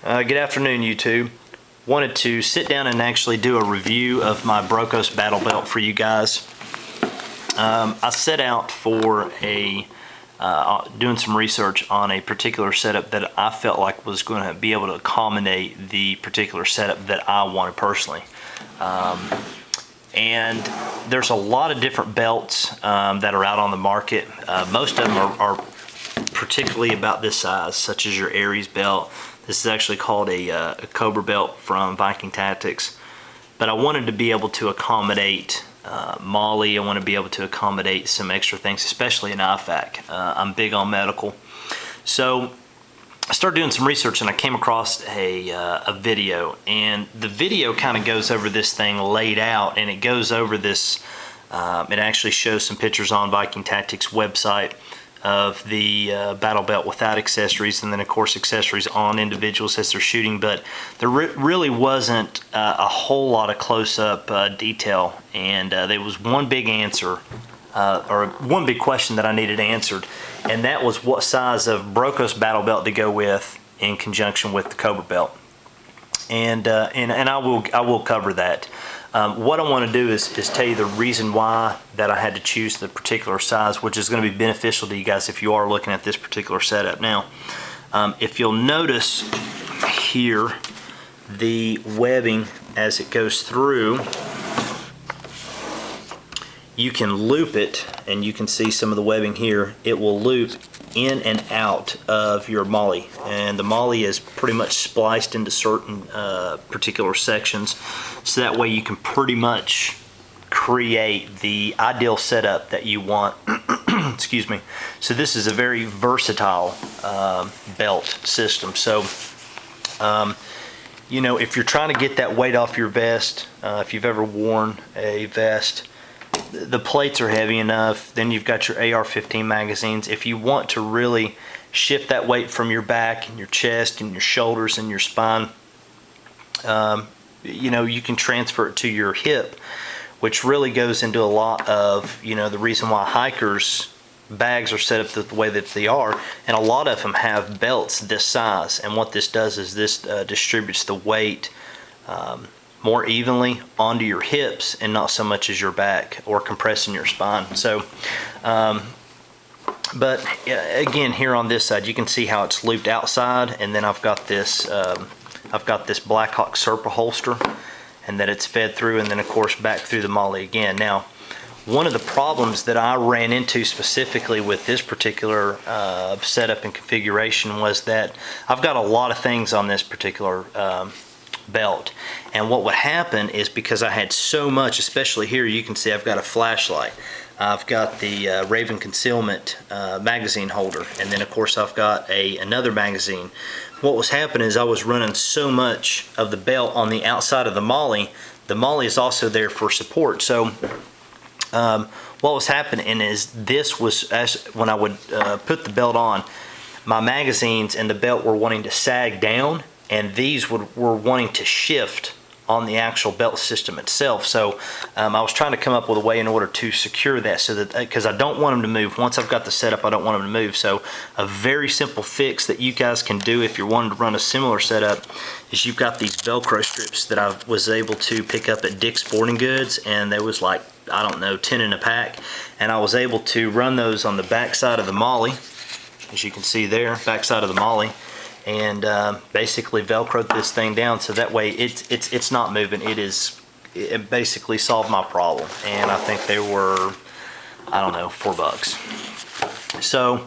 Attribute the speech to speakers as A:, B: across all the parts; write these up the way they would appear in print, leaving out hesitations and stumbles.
A: Good afternoon, YouTube. Wanted to sit down and actually do a review of my Brokos Battle Belt for you guys. I set out for doing some research on a particular setup that I felt like was going to be able to accommodate the particular setup that I wanted personally. And there's a lot of different belts that are out on the market. Most of them are particularly about this size, such as your Aries belt. This is actually called a Cobra Belt from Viking Tactics. But I wanted to be able to accommodate Molly. I want to be able to accommodate some extra things, especially in IFAC. I'm big on medical. So I started doing some research and I came across a video, and the video kind of goes over this thing laid out, and it goes over this, it actually shows some pictures on Viking Tactics website of the battle belt without accessories, and then of course accessories on individuals as they're shooting, but there really wasn't a whole lot of close-up detail, and there was one big answer, or one big question that I needed answered, and that was what size of Brokos Battle Belt to go with in conjunction with the Cobra Belt. And I will cover that. What I want to do is tell you the reason why that I had to choose the particular size, which is going to be beneficial to you guys if you are looking at this particular setup. Now, if you'll notice here, the webbing as it goes through, you can loop it, and you can see some of the webbing here. It will loop in and out of your molly, and the molly is pretty much spliced into certain particular sections, so that way you can pretty much create the ideal setup that you want. Excuse me. So this is a very versatile belt system. So you know, if you're trying to get that weight off your vest, if you've ever worn a vest, the plates are heavy enough. Then you've got your AR-15 magazines. If you want to really shift that weight from your back and your chest and your shoulders and your spine, you know, you can transfer it to your hip, which really goes into a lot of, you know, the reason why hikers' bags are set up the way that they are, and a lot of them have belts this size. And what this does is this distributes the weight more evenly onto your hips and not so much as your back or compressing your spine. So but again, here on this side you can see how it's looped outside, and then I've got this Blackhawk Serpa holster, and that it's fed through, and then of course back through the molly again. Now, one of the problems that I ran into specifically with this particular setup and configuration was that I've got a lot of things on this particular belt, and what would happen is, because I had so much, especially here you can see I've got a flashlight, I've got the Raven concealment magazine holder, and then of course I've got another magazine. What was happening is I was running so much of the belt on the outside of the molly. The molly is also there for support. So what was happening is this was, when I would put the belt on, my magazines and the belt were wanting to sag down, and these were wanting to shift on the actual belt system itself. So I was trying to come up with a way in order to secure that, so that, because I don't want them to move. Once I've got the setup, I don't want them to move. So a very simple fix that you guys can do if you're wanting to run a similar setup is you've got these Velcro strips that I was able to pick up at Dick's Sporting Goods, and there was like, I don't know, 10 in a pack, and I was able to run those on the back side of the molly, as you can see there, back side of the molly, and basically velcroed this thing down, so that way it's not moving. It basically solved my problem, and I think they were, I don't know, $4. So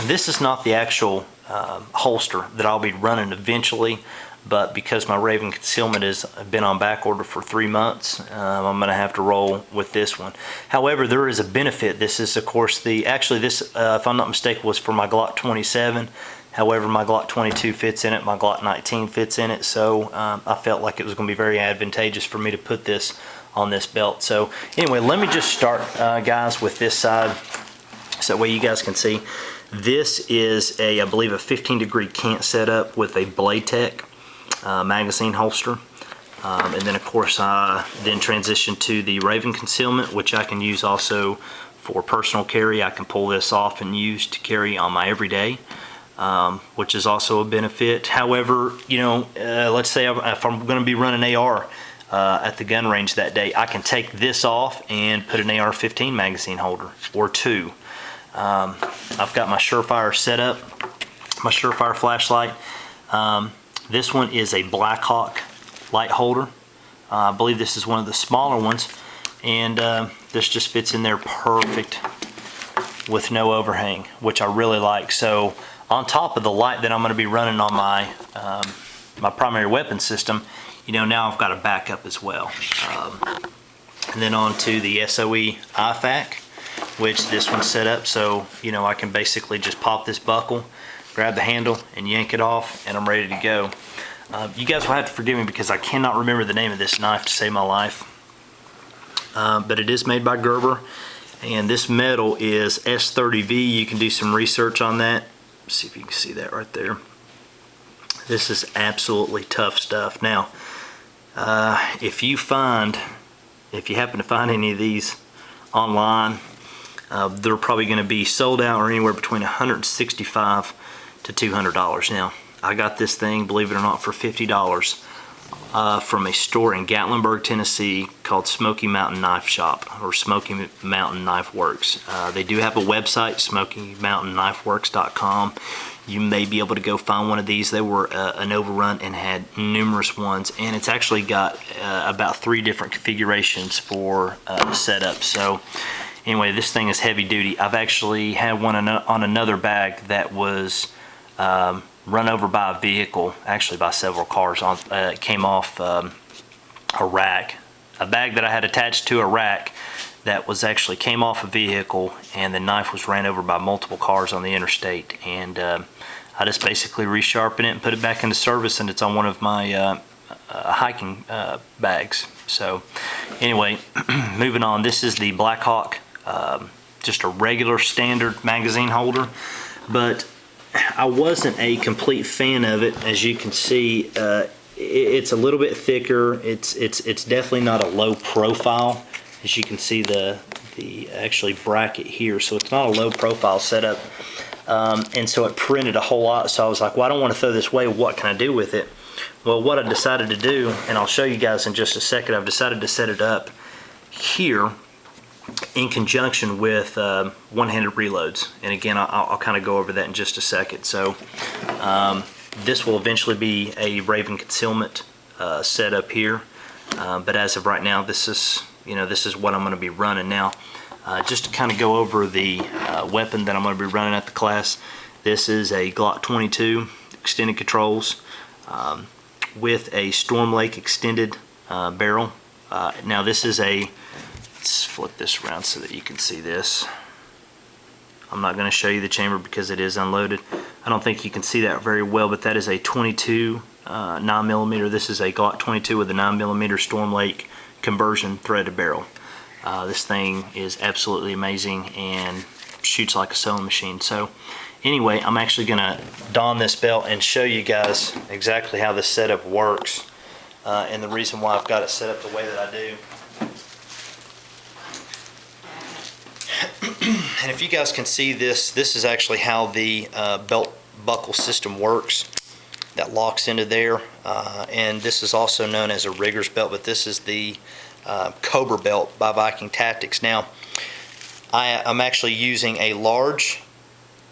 A: this is not the actual holster that I'll be running eventually, but because my Raven concealment has been on back order for 3 months, I'm gonna have to roll with this one. However, there is a benefit. This is of course actually this, if I'm not mistaken, was for my Glock 27. However, my Glock 22 fits in it, my Glock 19 fits in it, so I felt like it was going to be very advantageous for me to put this on this belt. So anyway, let me just start, guys, with this side, so that way you guys can see. This is I believe a 15-degree cant setup with a Blade Tech magazine holster. And then of course I then transition to the Raven concealment, which I can use also for personal carry. I can pull this off and use to carry on my everyday. which is also a benefit. However, let's say if I'm going to be running AR at the gun range that day, I can take this off and put an AR-15 magazine holder or two. I've got my Surefire set up, my Surefire flashlight. This one is a Blackhawk light holder. I believe this is one of the smaller ones, and this just fits in there perfect with no overhang, which I really like. So on top of the light that I'm going to be running on my my primary weapon system, now I've got a backup as well. And then on to the SOE IFAC, which this one's set up so I can basically just pop this buckle, grab the handle, and yank it off, and I'm ready to go. You guys will have to forgive me because I cannot remember the name of this knife to save my life. But it is made by Gerber, and this metal is S30V. You can do some research on that. See if you can see that right there. This is absolutely tough stuff. Now, if you happen to find any of these online, they're probably going to be sold out or anywhere between $165 to $200. Now, I got this thing, believe it or not, for $50 from a store in Gatlinburg, Tennessee called Smoky Mountain Knife Shop, or Smoky Mountain Knife Works. They do have a website, SmokyMountainKnifeWorks.com. You may be able to go find one of these. They were an overrun and had numerous ones, and it's actually got about 3 different configurations for the setup. So anyway, this thing is heavy duty. I've actually had one on another bag that was run over by a vehicle, actually by several cars. It came off a rack, a bag that I had attached to a rack that was actually came off a vehicle, and the knife was ran over by multiple cars on the interstate. And I just basically resharpened it and put it back into service, and it's on one of my hiking bags. So anyway, moving on. This is the Blackhawk, just a regular standard magazine holder, but I wasn't a complete fan of it. As you can see, it's a little bit thicker. It's definitely not a low profile. As you can see, the actually bracket here, so it's not a low profile setup. And so it printed a whole lot. So I was like, well, I don't want to throw this away. What can I do with it? Well, what I decided to do, and I'll show you guys in just a second, I've decided to set it up here in conjunction with one-handed reloads. And again, I'll kind of go over that in just a second. So this will eventually be a Raven concealment setup here, but as of right now, this is what I'm going to be running now. Just to kind of go over the weapon that I'm going to be running at the class. This is a Glock 22 extended controls with a Storm Lake extended barrel. Now this is a, let's flip this around so that you can see this. I'm not going to show you the chamber because it is unloaded. I don't think you can see that very well, but that is a 22 9mm. This is a Glock 22 with a 9mm Storm Lake conversion threaded barrel. This thing is absolutely amazing and shoots like a sewing machine. So anyway, I'm actually going to don this belt and show you guys exactly how this setup works and the reason why I've got it set up the way that I do. And if you guys can see this, this is actually how the belt buckle system works. That locks into there, and this is also known as a rigger's belt, but this is the Cobra Belt by Viking Tactics. Now, I'm actually using a large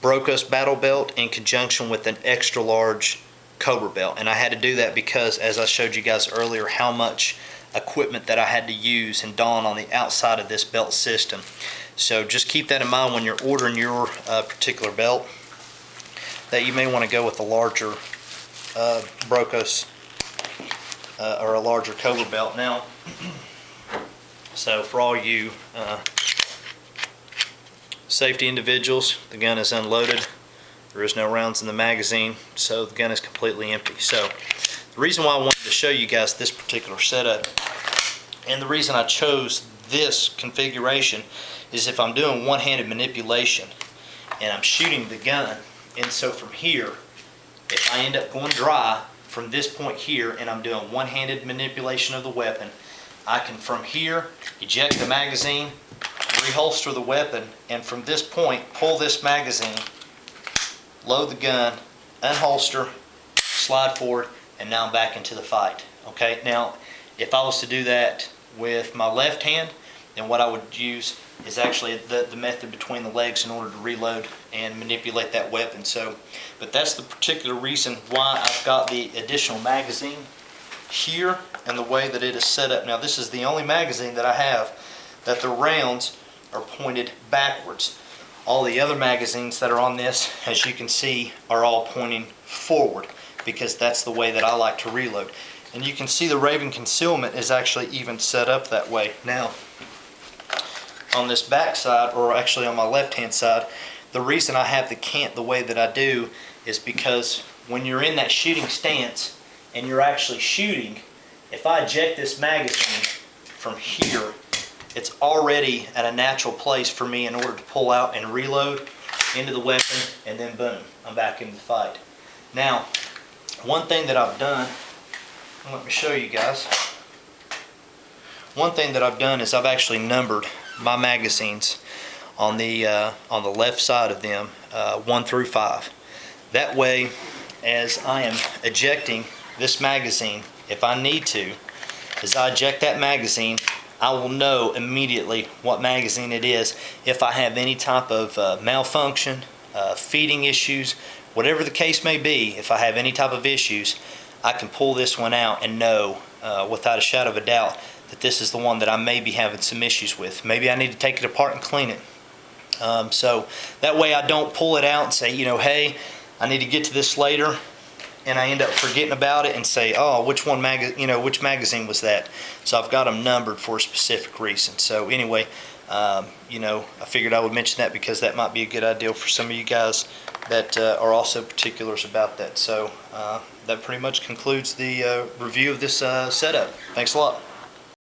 A: Brokos Battle Belt in conjunction with an extra large Cobra Belt, and I had to do that because, as I showed you guys earlier, how much equipment that I had to use and don on the outside of this belt system. So just keep that in mind when you're ordering your particular belt, that you may want to go with a larger Brokos or a larger Cobra Belt. Now, so for all you safety individuals, the gun is unloaded. There is no rounds in the magazine, so the gun is completely empty. So the reason why I wanted to show you guys this particular setup, and the reason I chose this configuration, is if I'm doing one-handed manipulation and I'm shooting the gun, and so from here, if I end up going dry from this point here and I'm doing one-handed manipulation of the weapon, I can from here eject the magazine, reholster the weapon, and from this point pull this magazine load the gun, unholster, slide forward, and now I'm back into the fight. Okay, now if I was to do that with my left hand, then what I would use is actually the method between the legs in order to reload and manipulate that weapon. So, but that's the particular reason why I've got the additional magazine here and the way that it is set up. Now this is the only magazine that I have that the rounds are pointed backwards. All the other magazines that are on this, as you can see, are all pointing forward because that's the way that I like to reload. And you can see the Raven concealment is actually even set up that way. Now, on this back side, or actually on my left hand side, the reason I have the cant the way that I do is because when you're in that shooting stance and you're actually shooting, if I eject this magazine from here, it's already at a natural place for me in order to pull out and reload into the weapon, and then boom, I'm back into the fight. Now, one thing that I've done, let me show you guys. One thing that I've done is I've actually numbered my magazines on the left side of them, 1 through 5. That way, as I am ejecting this magazine, if I need to, as I eject that magazine, I will know immediately what magazine it is. If I have any type of malfunction, feeding issues, whatever the case may be, if I have any type of issues, I can pull this one out and know without a shadow of a doubt that this is the one that I may be having some issues with. Maybe I need to take it apart and clean it. So that way I don't pull it out and say, you know, hey, I need to get to this later, and I end up forgetting about it and say, oh, which magazine was that? So I've got them numbered for a specific reason. So anyway, you know, I figured I would mention that because that might be a good idea for some of you guys that are also particulars about that. So that pretty much concludes the review of this setup. Thanks a lot.